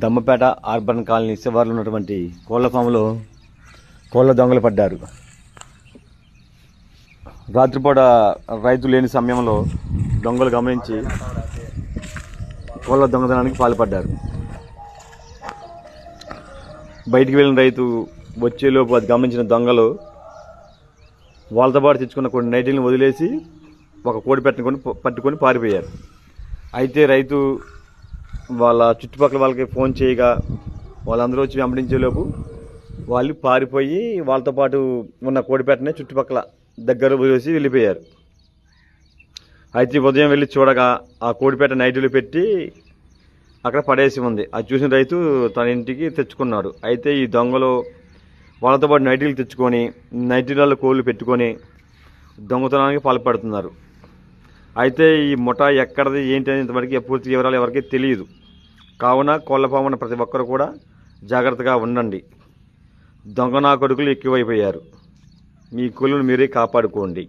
Dammapeta urban colony శివార్లో ఉన్నటువంటి కోళ్ల ఫామ్లో కోళ్ల దొంగలు పడ్డారు. రాత్రిపూట రైతు లేని సమయంలో దొంగలు గమనించి కోళ్ల దొంగతనానికి పాల్పడ్డారు. బయటికి వెళ్ళిన రైతు వచ్చేలోపు అది గమనించిన దొంగలు వాళ్ళతో పాటు తెచ్చుకున్న కొన్ని నైటీలను వదిలేసి ఒక కోడి పట్టుకొని పారిపోయారు. అయితే రైతు వాళ్ళ చుట్టుపక్కల వాళ్ళకి ఫోన్ చేయగా వాళ్ళందరూ వచ్చి వెంబడించేలోపు వాళ్ళు పారిపోయి వాళ్ళతో పాటు ఉన్న కోడిపెట్టనే చుట్టుపక్కల దగ్గర వదిలేసి వెళ్ళిపోయారు. అయితే ఉదయం వెళ్ళి చూడగా ఆ కోడిపెట్ట నైటీలు పెట్టి అక్కడ పడేసి ఉంది. అది చూసిన రైతు తన ఇంటికి తెచ్చుకున్నాడు. అయితే ఈ దొంగలు వాళ్ళతో పాటు నైటీలు తెచ్చుకొని నైటీలలో కోళ్ళు పెట్టుకొని దొంగతనానికి పాల్పడుతున్నారు. అయితే ఈ ముఠా ఎక్కడది ఏంటి అని ఇంతవరకు పూర్తి వివరాలు ఎవరికీ తెలియదు. కావున కోళ్ల ఫామ్ ఉన్న ప్రతి ఒక్కరు కూడా జాగ్రత్తగా ఉండండి. దొంగ నా కొడుకులు ఎక్కువైపోయారు. మీ కోళ్ళను మీరే కాపాడుకోండి.